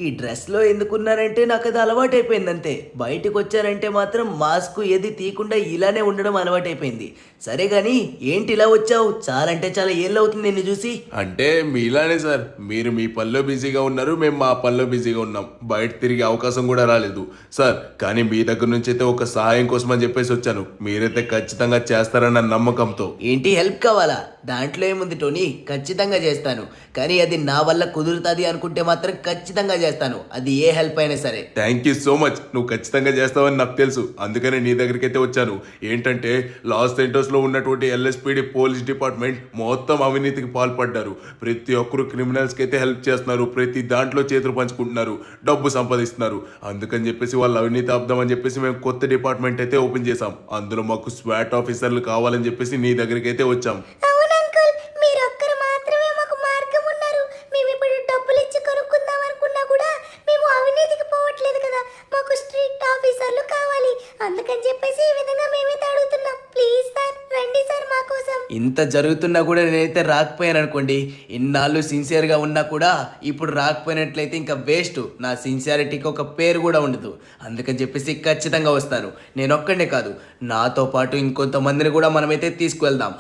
S6: ఈ డ్రెస్లో ఎందుకున్నారంటే నాకు అది అలవాటైపోయింది అంతే. బయటకు వచ్చారంటే మాత్రం మాస్క్ ఏది తీయకుండా ఇలానే ఉండడం అలవాటైపోయింది. సరే కానీ ఏంటి ఇలా వచ్చావు? చాలా అంటే చాలా ఏళ్ళు అవుతుంది నిన్ను చూసి.
S1: అంటే మీలానే సార్, మీరు మీ పనిలో బిజీగా ఉన్నారు, మేము మా పనిలో బిజీగా ఉన్నాం. బయట తిరిగే అవకాశం కూడా రాలేదు సార్. కానీ మీ దగ్గర నుంచి అయితే ఒక సహాయం కోసం అని చెప్పేసి వచ్చాను. మీరైతే ఖచ్చితంగా చేస్తారన్న నమ్మకంతో.
S6: ఏంటి హెల్ప్ కావాలా? దాంట్లో ఏముంది టోనీ, ఖచ్చితంగా చేస్తాను. కానీ అది నా వల్ల కుదురుతుంది అనుకుంటే మాత్రం ఖచ్చితంగా చేస్తాను, అది ఏ హెల్ప్ అయినా సరే.
S1: Thank you so much. నువ్వు ఖచ్చితంగా చేస్తావని నాకు తెలుసు, అందుకనే నీ దగ్గరికి అయితే వచ్చాను. ఏంటంటే లాస్ సెంటర్స్ లో ఉన్నటువంటి ఎల్ఎస్పీడి పోలీస్ డిపార్ట్మెంట్ మొత్తం అవినీతికి పాల్పడ్డారు. ప్రతి ఒక్కరు క్రిమినల్స్ కి అయితే హెల్ప్ చేస్తున్నారు, ప్రతి దాంట్లో చేతులు పంచుకుంటున్నారు, డబ్బు సంపాదిస్తున్నారు. అందుకని చెప్పేసి వాళ్ళు అవినీతి ఆపుదామని చెప్పేసి మేము కొత్త డిపార్ట్మెంట్ అయితే ఓపెన్ చేసాం. అందులో మాకు స్వాట్ ఆఫీసర్లు కావాలని చెప్పేసి నీ దగ్గరికి అయితే వచ్చాం.
S4: అవును అంకుల్, మీరొక్కరు మాత్రమే మాకు మార్గం ఉన్నారు. మేము ఇప్పుడు డబ్బులు ఇచ్చి కొనుక్కుందాం అనుకున్నా కూడా మేము అవినీతికి పోవట్లేదు కదా, మాకు స్ట్రిక్ట్ ఆఫీసర్లు కావాలి. అందుకని చెప్పేసి ఈ విధంగా మేమైతే అడుగుతున్నాం. ప్లీజ్ సార్, రండి సార్ మా కోసం.
S6: ఇంత జరుగుతున్నా కూడా నేనైతే రాకపోయాను అనుకోండి. ఇన్నాళ్ళు సిన్సియర్గా ఉన్నా కూడా ఇప్పుడు రాకపోయినట్లయితే ఇంకా వేస్ట్. నా సిన్సియారిటీకి ఒక పేరు కూడా ఉండదు. అందుకని చెప్పేసి ఖచ్చితంగా వస్తాను. నేను ఒక్కడే కాదు, నాతో పాటు ఇంకొంతమందిని కూడా మనమైతే తీసుకువెళ్దాం.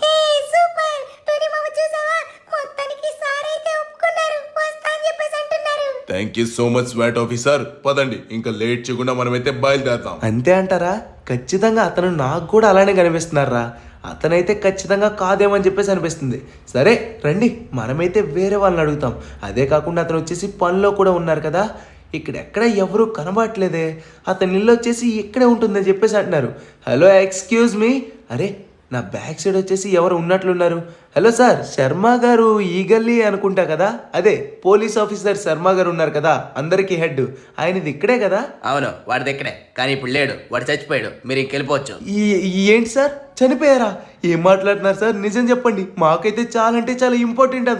S1: థ్యాంక్ యూ సో మచ్ స్వాట్ ఆఫీసర్. పదండి, ఇంకా లేట్ చేయకుండా మనమైతే బయలుదేరతాం.
S2: అంతే అంటారా? ఖచ్చితంగా అతను నాకు కూడా అలానే కనిపిస్తున్నారా? అతనైతే ఖచ్చితంగా కాదేమని చెప్పేసి అనిపిస్తుంది. సరే రండి, మనమైతే వేరే వాళ్ళని అడుగుతాం. అదే కాకుండా అతను వచ్చేసి పనిలో కూడా ఉన్నారు కదా, ఇక్కడెక్కడ ఎవరు కనబడట్లేదే. అతని ఇల్లు వచ్చేసి ఇక్కడే ఉంటుందని చెప్పేసి అంటున్నారు. Hello, excuse me. అరే, నా బ్యాక్ సైడ్ వచ్చేసి ఎవరు ఉన్నట్లున్నారు. హలో సార్, శర్మ గారు ఈ గల్లీ అనుకుంటా కదా, అదే పోలీస్ ఆఫీసర్ శర్మ గారు ఉన్నారు కదా, అందరికీ హెడ్, ఆయనది ఇక్కడే కదా?
S6: అవును, వాడిది ఇక్కడే, కానీ ఇప్పుడు లేడు, వాడు చచ్చిపోయాడు. మీరు ఇంకెళ్ళిపోవచ్చు.
S2: ఏంటి సార్, చనిపోయారా? ఏం మాట్లాడుతున్నారు సార్? నిజం చెప్పండి, మాకైతే చాలా అంటే చాలా ఇంపార్టెంట్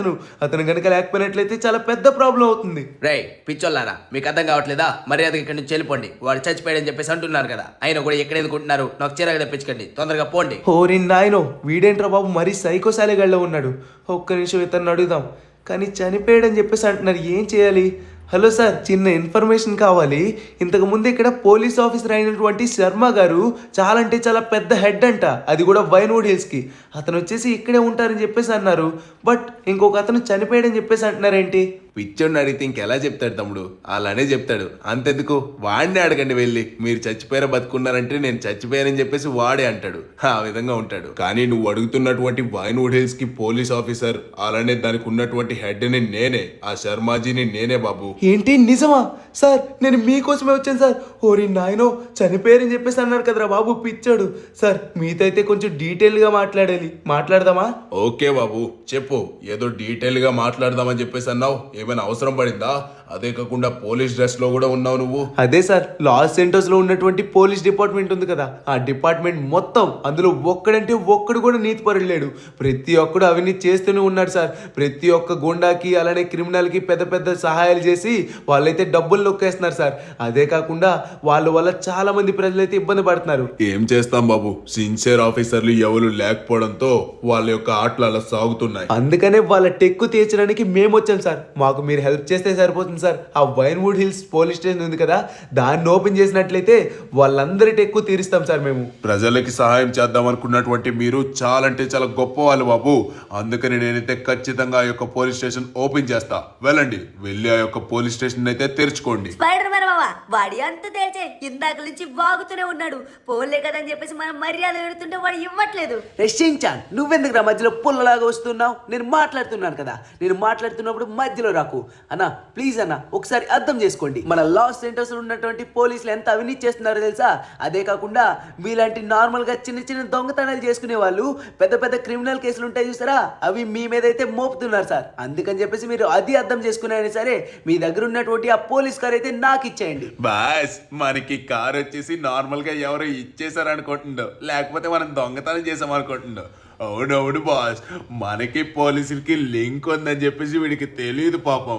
S2: అతను కనుక లేకపోయినట్లయితే చాలా పెద్ద ప్రాబ్లం అవుతుంది.
S6: రే పిచ్చోళ్ళారా, మీకు అర్థం కావట్లేదా? మర్యాదగా ఇక్కడి నుంచి వెళ్ళిపోండి. వాడు చచ్చిపోయాడని చెప్పేసి అంటున్నారు కదా, ఆయన కూడా ఎక్కడ ఎందుకుంటున్నారు? నాకు చిరాకు తెప్పించకండి, తొందరగా పోండి.
S2: ఓరి నాయనో, వీడేంట్రా బాబు మరీ సైకోశాలిగాళ్ళలో ఉన్నాడు. ఒక్క నిమిషం ఇతను అడుగుదాం. కానీ చనిపోయాడని చెప్పేసి అంటున్నారు, ఏం చేయాలి? హలో సార్, చిన్న ఇన్ఫర్మేషన్ కావాలి. ఇంతకు ముందు ఇక్కడ పోలీస్ ఆఫీసర్ అయినటువంటి శర్మ గారు చాలా అంటే చాలా పెద్ద హెడ్ అంట, అది కూడా వైన్వుడ్ హిల్స్కి. అతను వచ్చేసి ఇక్కడే ఉంటారని చెప్పేసి అన్నారు. బట్ ఇంకొక అతను చనిపోయాడని చెప్పేసి అంటున్నారేంటి?
S1: పిచ్చోడిని అడిగితే ఇంకెలా చెప్తాడు తమ్ముడు? అలానే చెప్తాడు. అంతెందుకు, వాడిని అడగండి వెళ్ళి. మీరు చచ్చిపోయారా బతుకున్నారంటే నేను చచ్చిపోయానని చెప్పేసి వాడే అంటాడు. ఆ విధంగా ఉంటాడు. కానీ నువ్వు అడుగుతున్నటువంటి వైన్వుడ్ హిల్స్ కి పోలీస్ ఆఫీసర్, అలానే దానికి ఉన్నటువంటి హెడ్ ని నేనే, ఆ శర్మాజీని నేనే బాబు.
S2: ఏంటి, నిజమా సార్? నేను మీకోసమే వచ్చాను సార్. ఓరి నాయనో, చనిపోయారని చెప్పేసి అన్నారు కదరా బాబు, పిచ్చాడు. సార్ మీతో అయితే కొంచెం డీటెయిల్గా మాట్లాడాలి, మాట్లాడదామా?
S1: ఓకే బాబు, చెప్పు. ఏదో డీటెయిల్ గా మాట్లాడదామని చెప్పేసి అన్నావు, ఏమైనా అవసరం పడిందా? అదే కాకుండా పోలీస్ డ్రెస్ లో కూడా ఉన్నావు నువ్వు.
S2: అదే సార్, లాస్ సెంటర్స్ లో ఉన్నటువంటి పోలీస్ డిపార్ట్మెంట్ ఉంది కదా, ఆ డిపార్ట్మెంట్ మొత్తం అందులో ఒక్కడంటే ఒక్కడు కూడా నీతిపరుడు లేడు. ప్రతి ఒక్కడు అవినీతి చేస్తూనే ఉన్నాడు సార్. ప్రతి ఒక్క గుండాకి అలానే క్రిమినల్ కి పెద్ద పెద్ద సహాయాలు చేసి వాళ్ళైతే డబ్బులు నొక్కేస్తున్నారు సార్. అదే కాకుండా వాళ్ళ వల్ల చాలా మంది ప్రజలైతే ఇబ్బంది పడుతున్నారు.
S1: ఏం చేస్తాం బాబు, సిన్సియర్ ఆఫీసర్లు ఎవరు లేకపోవడంతో వాళ్ళ యొక్క ఆటలు అలా సాగుతున్నాయి.
S2: అందుకనే వాళ్ళ టెక్కు తీర్చడానికి మేము వచ్చాం సార్. మాకు మీరు హెల్ప్ చేస్తే సరిపోతుంది సార్. ఆ వైన్వుడ్ హిల్స్ పోలీస్ స్టేషన్ ఉంది కదా, దాన్ని ఓపెన్ చేసినట్లయితే వాళ్ళందరి టెక్కు తీరుస్తాం సార్ మేము.
S1: ప్రజలకి సహాయం చేద్దాం అనుకున్నటువంటి మీరు చాలా అంటే చాలా గొప్ప వాళ్ళు బాబు. అందుకని నేనైతే ఖచ్చితంగా ఆ యొక్క పోలీస్ స్టేషన్ ఓపెన్ చేస్తా. వెళ్ళండి, వెళ్ళి ఆ యొక్క పోలీస్ స్టేషన్ అయితే తెరుచుకోండి.
S4: స్పైడర్ మ్యాన్ మామ వాడి అంత తేల్చే ఇందాక నుంచి వాగుతూనే ఉన్నాడు. పోన్లే కదని చెప్పేసి మనం మర్యాద పెడుతుంటే వాడు ఇవ్వట్లేదు.
S6: షించాన్, నువ్వెందుకు రా మధ్యలో పుల్లలాగా వస్తున్నావు? నేను మాట్లాడుతున్నాను కదా, నేను మాట్లాడుతున్నప్పుడు మధ్యలో రాకు అన్న. ప్లీజ్ అన్న, ఒకసారి అర్థం చేసుకోండి. మన లాస్ సెంటర్స్ ఉన్నటువంటి పోలీసులు ఎంత అవినీతి చేస్తున్నారో తెలుసా? అదే కాకుండా మీలాంటి నార్మల్ గా చిన్న చిన్న దొంగతనాలు చేసుకునే వాళ్ళు పెద్ద పెద్ద క్రిమినల్ కేసులు ఉంటాయి చూసారా, అవి మీ మీద అయితే మోపుతున్నారు సార్. అందుకని చెప్పేసి మీరు అది అర్థం చేసుకున్నారని సరే, మీ దగ్గర ఉన్నటువంటి ఆ పోలీస్ కార్ అయితే నాకు ఇచ్చేయండి.
S1: బాస్, మనకి కార్ వచ్చేసి నార్మల్ గా ఎవరో ఇచ్చేసారు అనుకుంటుండో, లేకపోతే మనం దొంగతనం చేసాం అనుకుంటుండో. అవునవును బాస్, మనకి పోలీసులకి లింక్ ఉందని చెప్పేసి వీడికి తెలియదు పాపం.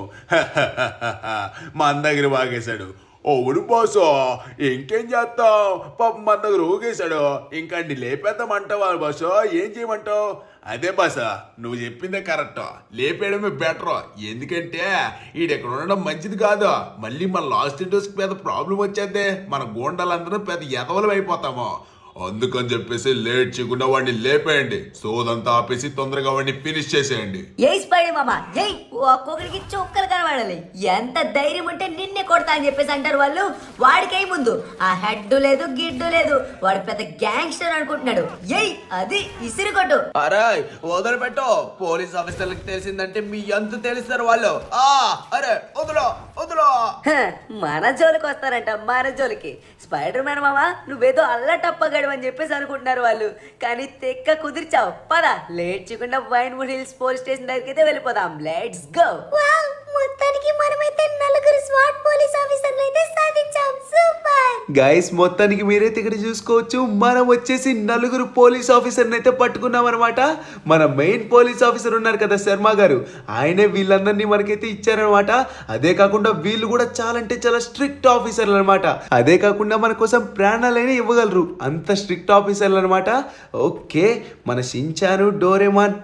S1: మన దగ్గర బాగేశాడు. అవును బాసు, ఇంకేం చేస్తాం, పాపం మన దగ్గర ఊగేశాడు. ఇంకా లేపేద్దామంటావా బాసు? ఏం చేయమంటావు? అదే బాసా, నువ్వు చెప్పిందే కరెక్ట్, లేపేయడమే బెటర్. ఎందుకంటే ఈడెక్కడ ఉండడం మంచిది కాదు. మళ్ళీ మన లాస్ట్ ఇంటర్స్కి పెద్ద ప్రాబ్లం వచ్చేద్దే, మన గోండాలందరూ పెద్ద ఎదవలం అయిపోతాము. అందుకని చెప్పేసి లేట్ చేయకుండా వాడిని లేపేయండి. సోదంతా ఆపేసి తొందరగా వాడిని ఫినిష్ చేసేయండి.
S4: ఏ స్పైడర్ మామ, ఏ ఒక్కొక్కడికి చొక్కలు కనబడాలి. ఎంత ధైర్యం ఉంటే నిన్నే కొడతా అని చెప్పేసి అంటారు వాళ్ళు. వాడికై ముందు ఆ హెడ్ లేదు గిడ్డు లేదు, వాడు పెద్ద గ్యాంగ్స్టర్ అనుకుంటున్నాడు. ఏయ్ అది ఇసిరి కొట్టు.
S2: అరే వదిలిపెట్టు, పోలీస్ ఆఫీసర్లకు తెలిసిందంటే మీ ఎంత తెలుస్తారు వాళ్ళు. అరే వదులో వదులో.
S4: హ, మన జోలికి వస్తారంట, మన జోలికి. స్పైడర్ మ్యాన్ మామ నువ్వేదో అల్లటప్పగాడు అని చెప్పేసి అనుకుంటున్నారు వాళ్ళు, కానీ తెక్క కుదిర్చావు. పద, లేట్ చేయకుండా వైన్వుడ్ హిల్స్ పోలీస్ స్టేషన్ దగ్గరికి అయితే వెళ్ళిపోదాం. Let's go.
S7: మొత్తానికి మనమైతే నలుగురు స్వాట్ పోలీస్ ఆఫీసర్లు అయితే సాధించాం. సూపర్
S2: గైస్, మొత్తానికి మీరైతే ఇక్కడ చూసుకోవచ్చు, మనం వచ్చేసి నలుగురు పోలీస్ ఆఫీసర్ని అయితే పట్టుకున్నాం అనమాట. మన మెయిన్ పోలీస్ ఆఫీసర్ ఉన్నారు కదా శర్మ గారు, ఆయనే వీళ్ళందరినీ మనకైతే ఇచ్చారనమాట. అదే కాకుండా వీళ్ళు కూడా చాలా అంటే చాలా స్ట్రిక్ట్ ఆఫీసర్లు అనమాట. అదే కాకుండా మన కోసం ప్రాణాలైనా ఇవ్వగలరు, అంత స్ట్రిక్ట్ ఆఫీసర్లు అనమాట. ఓకే, మన షించాను, డోరేమాన్,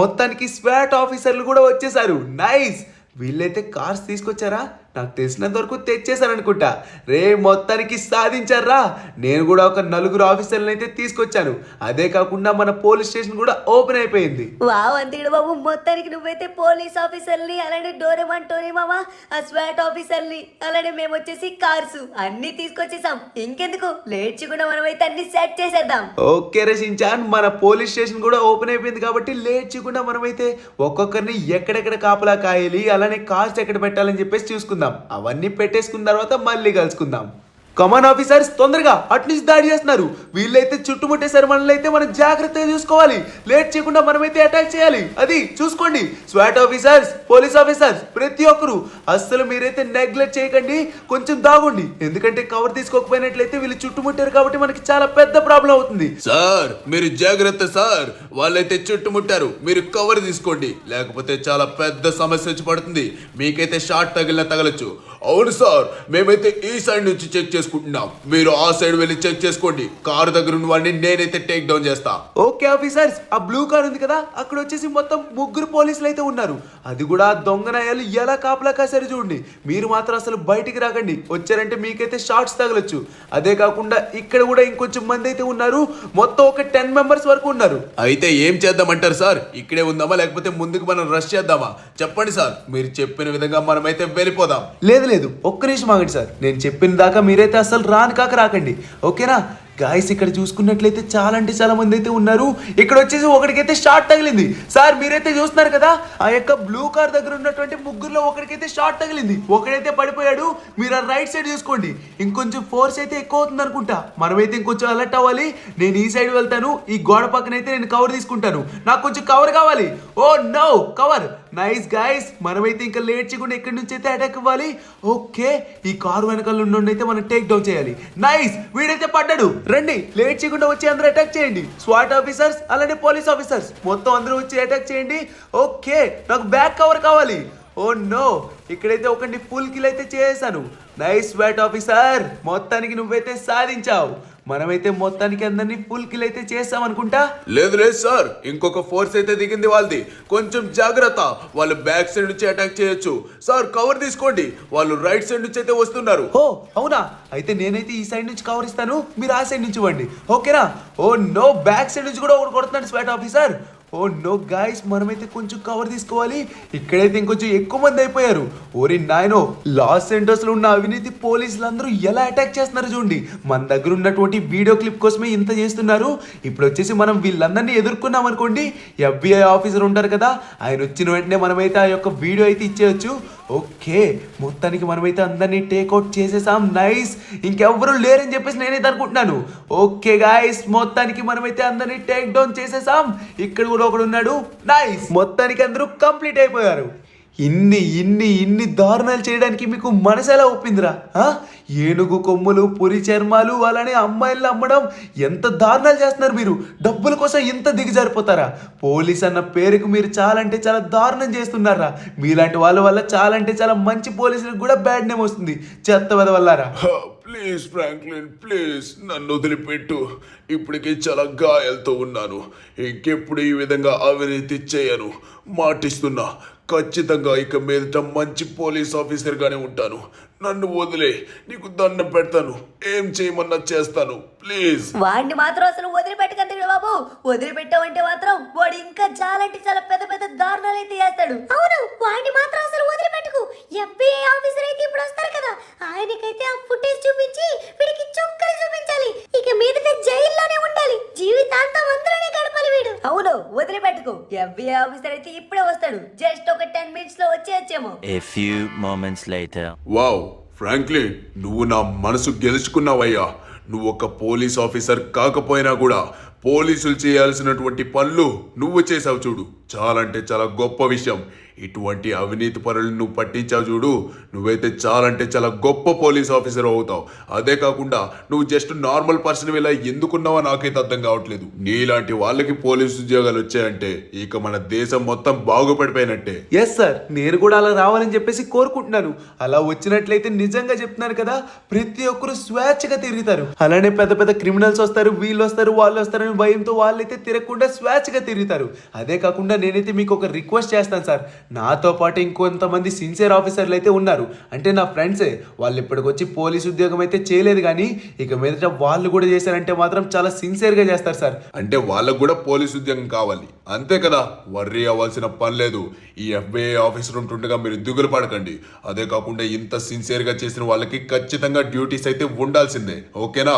S2: మొత్తానికి స్వాట్ ఆఫీసర్లు కూడా వచ్చేసారు. నైస్. వీళ్ళైతే కార్స్ తీసుకొచ్చారా? నాకు తెలిసినంత వరకు తెచ్చేసారనుకుంటా. రే మొత్తానికి సాధించారా. నేను కూడా ఒక నలుగురు ఆఫీసర్లను అయితే తీసుకొచ్చాను. అదే కాకుండా మన పోలీస్ స్టేషన్ కూడా ఓపెన్ అయిపోయింది.
S4: వావ్ అంతేడు బాబు, మొత్తానికి నువ్వైతే పోలీస్ ఆఫీసర్ని, అలానే డోరేమాన్ టోనీ మామ ఆ స్వాట్ ఆఫీసర్ని, అలానే మేము వచ్చేసి కార్స్ అన్ని తీసుకొచ్చేసాం. ఇంకెందుకు లేట్ చేయకుండా మనమైతే అన్ని సెట్ చేసేద్దాం.
S2: ఓకే రషించాన్, మన పోలీస్ స్టేషన్ కూడా ఓపెన్ అయిపోయింది కాబట్టి లేట్ చేయకుండా మనమైతే ఒక్కొక్కరిని ఎక్కడెక్కడ కాపలా కాయాలి, అలానే కార్స్ ఎక్కడ పెట్టాలని చెప్పేసి చూసుకుందాం. అవన్నీ పెట్టేసుకున్న తర్వాత మళ్ళీ కలుసుకుందాం. కమాన్ ఆఫీసర్స్, తొందరగా అట్నుంచి దాడి చేస్తున్నారు. వీళ్ళైతే చుట్టుముట్టేసారు, మనల్ని అయితే మనం జాగ్రత్తగా చూసుకోవాలి. లేట్ చేయకుండా మనమైతే అటాక్ చేయాలి. అది చూసుకోండి స్వాట్ ఆఫీసర్స్, పోలీస్ ఆఫీసర్స్, ప్రతి ఒక్కరు అస్సలు మీరైతే నెగ్లెక్ట్ చేయకండి, కొంచెం దాగండి. ఎందుకంటే కవర్ తీసుకోకపోయినట్లయితే వీళ్ళు చుట్టుముట్టారు కాబట్టి మనకి చాలా పెద్ద ప్రాబ్లం అవుతుంది.
S1: సార్ మీరు జాగ్రత్త సార్, వాళ్ళైతే చుట్టుముట్టారు, మీరు కవర్ తీసుకోండి, లేకపోతే చాలా పెద్ద సమస్య వచ్చి పడుతుంది. మీకైతే షార్ట్ తగలచ్చు. అవును సార్, మేమైతే ఈ సైడ్ నుంచి చెక్ చేసుకుంటున్నాం, మీరు ఆ సైడ్ వెళ్ళి చెక్ చేసుకోండి. కారు దగ్గర ఉన్న వాడిని నేనైతే టేక్ డౌన్ చేస్తా.
S2: ఓకే ఆఫీసర్స్, ఆ బ్లూ కార్ ఉంది కదా, అక్కడ వచ్చేసి మొత్తం ముగ్గురు పోలీసులు అయితే ఉన్నారు. అది కూడా దొంగనాయాలు ఎలా కాపలా కాసారు చూడండి. మీరు మాత్రం అసలు బయటికి రాకండి, వచ్చారంటే మీకైతే షార్ట్స్ తగలచ్చు. అదే కాకుండా ఇక్కడ కూడా ఇంకొంచెం మంది అయితే ఉన్నారు, మొత్తం ఒక 10 మెంబర్స్ వరకు ఉన్నారు.
S1: అయితే ఏం చేద్దామంటారు సార్? ఇక్కడే ఉందామా లేకపోతే ముందుకు మనం రష్ చేద్దామా? చెప్పండి సార్, మీరు చెప్పిన విధంగా మనమైతే వెళ్ళిపోదాం.
S2: లేదు, ఒక్క నిమిషం ఆగండి సార్. నేను చెప్పిన దాకా మీరైతే అసలు రాకండి, ఓకేనా? గాయస్, ఇక్కడ చూసుకున్నట్లయితే చాలా అంటే చాలా మంది అయితే ఉన్నారు. ఇక్కడ వచ్చేసి ఒకడికైతే షార్ట్ తగిలింది. సార్ మీరైతే చూస్తున్నారు కదా, ఆ యొక్క బ్లూ కార్ దగ్గర ఉన్నటువంటి ముగ్గురులో ఒకడికైతే షార్ట్ తగిలింది, ఒకడైతే పడిపోయాడు. మీరు ఆ రైట్ సైడ్ చూసుకోండి. ఇంకొంచెం ఫోర్స్ అయితే ఎక్కువ అవుతుంది అనుకుంటా, మనమైతే ఇంకొంచెం అలర్ట్ అవ్వాలి. నేను ఈ సైడ్ వెళ్తాను, ఈ గోడ పక్కన అయితే నేను కవర్ తీసుకుంటాను. నాకు కొంచెం కవర్ కావాలి. Oh no, cover nice guys, మనమైతే ఇంకా లేట్ చేయకుండా ఎక్కడి నుంచి అయితే అటాక్ ఇవ్వాలి. ఓకే, ఈ కారు వెనకాల నుండి అయితే మనం టేక్ డౌన్ చేయాలి. నైస్, వీడైతే పడ్డాడు. రండి, లేట్ చేయకుండా వచ్చి అందరూ అటాక్ చేయండి. స్వాట్ ఆఫీసర్స్ అలానే పోలీస్ ఆఫీసర్స్ మొత్తం అందరూ వచ్చి అటాక్ చేయండి. ఓకే, నాకు బ్యాక్ కవర్ కావాలి. ఓ నో, ఇక్కడైతే ఒకటి ఫుల్ కిల్ అయితే చేశాను. నైస్ స్వాట్ ఆఫీసర్, మొత్తానికి నువ్వైతే సాధించావు. మనమైతే మొత్తానికి అందరినీ ఫుల్ కిల్ అయితే చేస్తాం అనుకుంటా.
S1: లేదు లేదు సార్, ఇంకొక ఫోర్స్ అయితే దిగింది వాళ్ళది. కొంచెం జాగ్రత్త, వాళ్ళు బ్యాక్ సైడ్ నుంచి అటాక్ చేయొచ్చు. సార్ కవర్ తీసుకోండి, వాళ్ళు రైట్ సైడ్ నుంచి అయితే వస్తున్నారు.
S2: ఓ అవునా, అయితే నేనైతే ఈ సైడ్ నుంచి కవర్ ఇస్తాను, మీరు ఆ సైడ్ నుంచి ఇవ్వండి. ఓకేనా? ఓ నో, బ్యాక్ సైడ్ నుంచి కూడా ఒకటి కొడుతున్నాడు స్వాట్ ఆఫీసర్. ఓ నో గైస్, మనమైతే కొంచెం కవర్ తీసుకోవాలి. ఇక్కడైతే ఇంకొంచెం ఎక్కువ మంది అయిపోయారు. ఓరి నాయనో, లాస్ ఏంజల్స్ లో ఉన్న అవినీతి పోలీసులు అందరూ ఎలా అటాక్ చేస్తున్నారు చూడండి. మన దగ్గర ఉన్నటువంటి వీడియో క్లిప్ కోసమే ఇంత చేస్తున్నారు. ఇప్పుడు వచ్చేసి మనం వీళ్ళందరినీ ఎదుర్కొన్నాం అనుకోండి, FBI ఆఫీసర్ ఉంటారు కదా, ఆయన వచ్చిన వెంటనే మనమైతే ఆ యొక్క వీడియో అయితే ఇచ్చేయచ్చు. ఓకే, మొత్తానికి మనమైతే అందరినీ టేక్అవుట్ చేసేసాం. నైస్, ఇంకెవ్వరూ లేరని చెప్పేసి నేనైతే అనుకుంటున్నాను. ఓకే గాయస్, మొత్తానికి మనమైతే అందరినీ టేక్ డౌన్ చేసేసాం. ఇక్కడ కూడా ఒకడు ఉన్నాడు. నైస్, మొత్తానికి అందరూ కంప్లీట్ అయిపోయారు. ఇన్ని ఇన్ని ఇన్ని దారుణాలు చేయడానికి మీకు మనసు ఎలా ఒప్పిందిరా? ఏనుగు కొమ్ములు, పురి చర్మాలు, అలానే అమ్మాయిలను అమ్మడం, ఎంత దారుణాలు చేస్తున్నారు మీరు. డబ్బుల కోసం ఇంత దిగజారిపోతారా? పోలీస్ అన్న పేరుకు మీరు చాలా అంటే చాలా దారుణం చేస్తున్నారా? మీలాంటి వాళ్ళ వల్ల చాలా అంటే చాలా మంచి పోలీసులకు కూడా బ్యాడ్ నేమ్ వస్తుంది. చెత్త వదవల్లారా.
S1: ప్లీజ్ ఫ్రాంక్లిన్, ప్లీజ్ నన్ను వదిలిపెట్టు. ఇప్పటికే చాలా గాయాలతో ఉన్నాను. ఇంకెప్పుడు ఈ విధంగా అవినీతి చేయను, మాటిస్తున్నా. ఖచ్చితంగా ఇక మీదట మంచి పోలీస్ ఆఫీసర్గానే ఉంటాను. నన్ను వదిలే, నీకు దండం పెడతాను. ఏం చేయమన్నా చేస్తాను, ప్లీజ్.
S4: వాడిని మాత్రం అసలు వదిలిపెట్టకండి బాబు. వదిలిపెట్టావంటే మాత్రం వాడు ఇంకా చాలా అంటే చాలా పెద్ద పెద్ద దారుణాలు అయితే చేస్తాడు.
S7: అవును, వాడిని మాత్రం అసలు వదిలిపెట్టుకు. FBI ఆఫీసర్ అయితే ఇప్పుడు వస్తారు కదా, ఆయనకైతే ఆ ఫుటేజ్ చూపించి వీడికి చొక్కలు చూపించాలి. ఇక మీదట జైల్లోనే ఉండాలి, జీవితాంతం అందులోనే గడపాలి వీడు.
S4: అవును, వదిలిపెట్టుకు. FBI ఆఫీసర్ అయితే ఇప్పుడే వస్తాడు. జస్ట్ ఒక 10 minutes లో వచ్చేయచ్చేమో.
S8: A few moments later.
S1: Wow Franklin, నువ్వు నా మనసు గెలుచుకున్నావయ్యా. నువ్వు ఒక పోలీస్ ఆఫీసర్ కాకపోయినా కూడా పోలీసులు చేయాల్సినటువంటి పనులు నువ్వు చేసావు చూడు. చాలా అంటే చాలా గొప్ప విషయం. ఇటువంటి అవినీతి పనులు నువ్వు పట్టించావు చూడు, నువ్వైతే చాలా అంటే చాలా గొప్ప పోలీస్ ఆఫీసర్ అవుతావు. అదే కాకుండా నువ్వు జస్ట్ నార్మల్ పర్సన్ ఇలా ఎందుకున్నావో నాకైతే అర్థం కావట్లేదు. నీలాంటి వాళ్ళకి పోలీసు ఉద్యోగాలు వచ్చాయంటే ఇక మన దేశం మొత్తం బాగుపడిపోయినట్టే.
S2: ఎస్ సార్, నేను కూడా అలా రావాలని చెప్పేసి కోరుకుంటున్నాను. అలా వచ్చినట్లయితే నిజంగా చెప్తున్నాను కదా, ప్రతి ఒక్కరు స్వేచ్ఛగా తిరుగుతారు. అలానే పెద్ద పెద్ద క్రిమినల్స్ వస్తారు, వీళ్ళు వస్తారు, వాళ్ళు వస్తారని భయంతో వాళ్ళైతే తిరగకుండా స్వేచ్ఛగా తిరుగుతారు. అదే కాకుండా నేనైతే మీకు ఒక రిక్వెస్ట్ చేస్తాను సార్. నాతో పాటు ఇంకొంతమంది సిన్సియర్ ఆఫీసర్లు అయితే ఉన్నారు, అంటే నా ఫ్రెండ్సే. వాళ్ళు ఇప్పటికొచ్చి పోలీస్ ఉద్యోగం అయితే చేయలేదు, కానీ ఇక మీదట వాళ్ళు కూడా చేశారంటే మాత్రం చాలా సిన్సియర్గా చేస్తారు సార్.
S1: అంటే వాళ్ళకు కూడా పోలీస్ ఉద్యోగం కావాలి, అంతే కదా. వర్రీ అవ్వాల్సిన పని లేదు. ఈ FBI ఆఫీసర్ ఉంటుండగా మీరు దిగులు పడకండి. అదే కాకుండా ఇంత సిన్సియర్గా చేసిన వాళ్ళకి ఖచ్చితంగా డ్యూటీస్ అయితే ఉండాల్సిందే. ఓకేనా?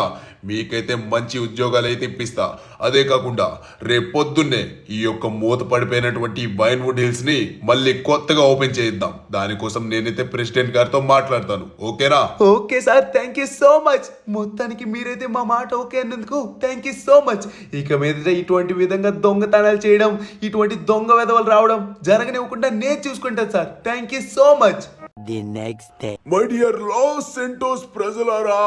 S1: మీకైతే మంచి ఉద్యోగాలు అయితే ఇప్పిస్తా. అదే కాకుండా రేపు పొద్దున్నే ఈ యొక్క మూత పడిపోయినటువంటి వైన్వుడ్ హిల్స్ ని మళ్ళీ కొత్తగా ఓపెన్ చేయిద్దాం. దానికోసం నేనైతే ప్రెసిడెంట్ గారితో మాట్లాడతాను. ఓకేనా?
S2: Okay sir, thank you so much. మొత్తానికి మీరైతే మా మాట ఓకే అన్నందుకు థ్యాంక్ యూ సో మచ్. ఇక మీద ఇటువంటి విధంగా దొంగతనాలు చేయడం, ఇటువంటి దొంగ వెధవలు రావడం జరగనివ్వకుండా నేను చూసుకుంటాను sir. Thank you so much.
S8: The next day.
S1: My dear Los Santos ప్రజలారా,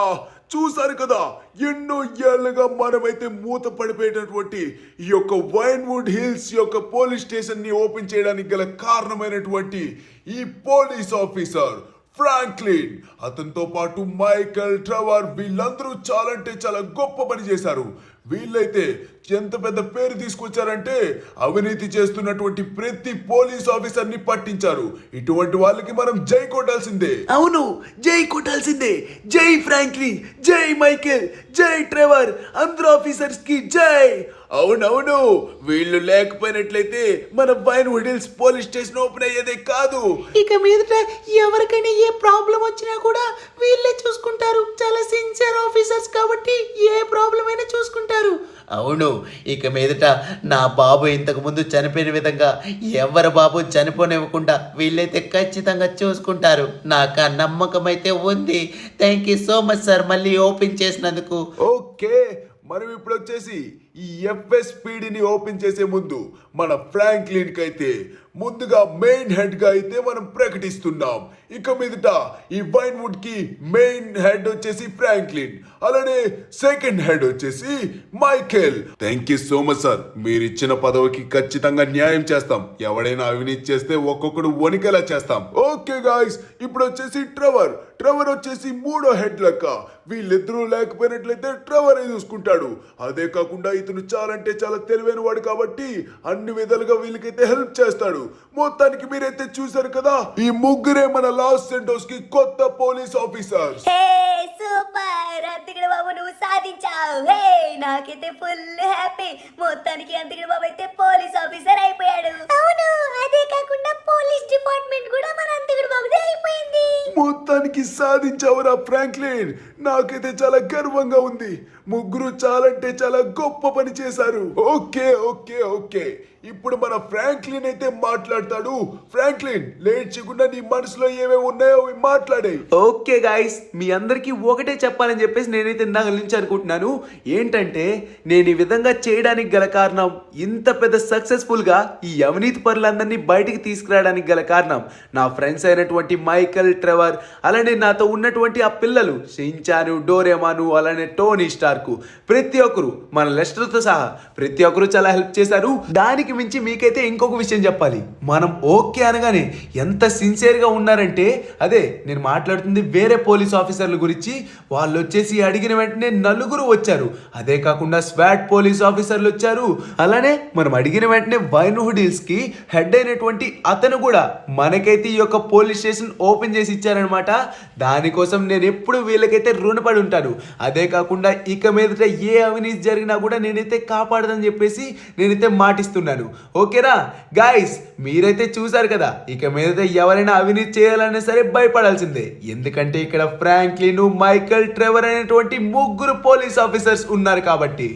S1: చూసారు కదా, ఎన్నో ఏళ్ళుగా మనమైతే మూత పడిపోయేటటువంటి ఈ యొక్క వైన్వుడ్ హిల్స్ యొక్క పోలీస్ స్టేషన్ ని ఓపెన్ చేయడానికి గల కారణమైనటువంటి ఈ పోలీస్ ఆఫీసర్ ఫ్రాంక్లిన్, అతనితో పాటు మైకల్, ట్రెవర్, వీళ్ళందరూ చాలా అంటే చాలా గొప్ప పని చేశారు. వీళ్ళైతే ఎంత పెద్ద పేరు తీసుకొచ్చారంటే అవినీతి చేస్తున్నటువంటి ప్రతి పోలీస్ ఆఫీసర్ ని పట్టించారు. ఇటువంటి వాళ్ళకి మనం జై కొట్టాల్సిందే.
S2: అవును, జై కొట్టాల్సిందే. జై ఫ్రాంక్లిన్, జై మైకేల్, జై ట్రెవర్, అందరూ ఆఫీసర్స్ కి జై.
S1: అవునవును, వీళ్ళు లేకపోయినట్లయితే మన వైన్వుడ్ హిల్స్ పోలీస్ స్టేషన్ ఓపెన్ అయ్యేదే కాదు.
S6: ఇక మీదట ఎవరికైనా ఏ ప్రాబ్లం వచ్చినా కూడా వీళ్ళే చూసుకుంటారు. చాలా సిన్సియర్ ఆఫీసర్స్ కాబట్టి ఏ ప్రాబ్లం అయినా చూసుకుంటారు. అవును, ఇక మీదట నా బాబు ఇంతకు ముందు చనిపోయిన విధంగా ఎవరి బాబు చనిపోనివ్వకుండా వీళ్ళైతే ఖచ్చితంగా చూసుకుంటారు. నాకు ఆ నమ్మకం అయితే ఉంది. Thank you so much sir, మళ్ళీ ఓపెన్ చేసినందుకు.
S1: ఓకే, మనం ఇప్పుడు వచ్చేసి ఈ FSPD ని ఓపెన్ చేసే ముందు మన ఫ్రాంక్లిన్ కి అయితే
S5: ముందుగా మెయిన్ హెడ్ గా అయితే మనం ప్రకటిస్తున్నాం. ఇక మీదట ఈ వైన్వుడ్ కి మెయిన్ హెడ్ వచ్చేసి ఫ్రాంక్లిన్, అలానే సెకండ్ హెడ్ వచ్చేసి Michael. Thank you so much sir. మీరు ఇచ్చిన పదవికి ఖచ్చితంగా న్యాయం చేస్తాం. ఎవడైనా అవినీతి చేస్తే ఒక్కొక్కడు వణికేలా చేస్తాం. ఓకే గాయ్స్, ఇప్పుడు వచ్చేసి ట్రెవర్ వచ్చేసి మూడో హెడ్ లెక్క. వీళ్ళిద్దరూ లేకపోయినట్లయితే ట్రెవర్ చూసుకుంటాడు. అదే కాకుండా ఇతను చాలా అంటే చాలా తెలివైన వాడు కాబట్టి అన్ని విధాలుగా వీళ్ళకైతే హెల్ప్ చేస్తాడు. మొత్తానికి మీరైతే చూసారు కదా, ఈ ముగ్గురే మన లాస్ సెంటోస్ కి కొత్త పోలీస్ ఆఫీసర్స్.
S4: హే సూపర్ అంతకుడు బాబు, నువ్వు సాధించావు. హే నాకైతే ఫుల్ హ్యాపీ. మొత్తానికి అంతకుడు బాబు అయితే పోలీస్ ఆఫీసర్ అయిపోయాడు.
S7: అవును, అదే కాకుండా పోలీస్ డిపార్ట్మెంట్ కూడా మన అంతకుడు బాబుదే అయిపోయింది.
S5: మొత్తానికి సాధించావురా ఫ్రాంక్లిన్. నాకైతే చాలా గర్వంగా ఉంది. ముగ్గురు చాలా అంటే చాలా గొప్ప పని చేశారు. ఓకే ఓకే ఓకే, ఇప్పుడు మన ఫ్రాంక్లిన్ అయితే మాట్లాడతాడు. ఫ్రాంక్లిన్, లేట్ చేయకుండా నీ మనసులో ఏమేమి ఉన్నాయో అవి మాట్లాడే.
S2: ఓకే గాయస్, మీ అందరికీ ఒకటే చెప్పాలని చెప్పేసి నేనైతే ఇందాక నుంచి అనుకుంటున్నాను. ఏంటంటే నేను ఈ విధంగా చేయడానికి గల కారణం, ఇంత పెద్ద సక్సెస్ఫుల్ గా ఈ అవినీతి పరులందరినీ బయటికి తీసుకురావడానికి గల కారణం నా ఫ్రెండ్స్ అయినటువంటి మైకల్, ట్రెవర్, అలానే నాతో ఉన్నటువంటి ఆ పిల్లలు షించాను, డోరేమాను, అలానే టోనీ స్టార్కు, ప్రతి ఒక్కరు మన లెస్టర్తో సహా ప్రతి ఒక్కరు చాలా హెల్ప్ చేశారు. దానికి మించి మీకైతే ఇంకొక విషయం చెప్పాలి. మనం ఓకే అనగానే ఎంత సిన్సియర్గా ఉన్నారంటే, అదే నేను మాట్లాడుతుంది వేరే పోలీస్ ఆఫీసర్ల గురించి. వాళ్ళు వచ్చేసి అడిగిన వెంటనే నలుగురు వచ్చారు. అదే కాకుండా స్వాట్ పోలీస్ ఆఫీసర్లు వచ్చారు. అలానే మనం అడిగిన వెంటనే వైన్వుడ్ హిల్స్ కి హెడ్ అయినటువంటి అతను కూడా మనకైతే ఈ యొక్క పోలీస్ స్టేషన్ ఓపెన్ చేసి ఇచ్చారనమాట. దానికోసం నేను ఎప్పుడు వీళ్ళకైతే రుణపడి ఉంటాను. అదే కాకుండా ఇక మీదట ఏ అవినీతి జరిగినా కూడా నేనైతే కాపాడదని చెప్పేసి నేనైతే మాటిస్తున్నాను. ఓకేనా గాయస్, మీరైతే చూసారు కదా, ఇక మీదట ఎవరైనా అవినీతి చేయాలన్నా సరే భయపడాల్సిందే. ఎందుకంటే ఇక్కడ ఫ్రాంక్లిన్, మైకల్, ట్రెవర్ అనేటువంటి ముగ్గురు పోలీస్ ఆఫీసర్స్ ఉన్నారు కాబట్టి.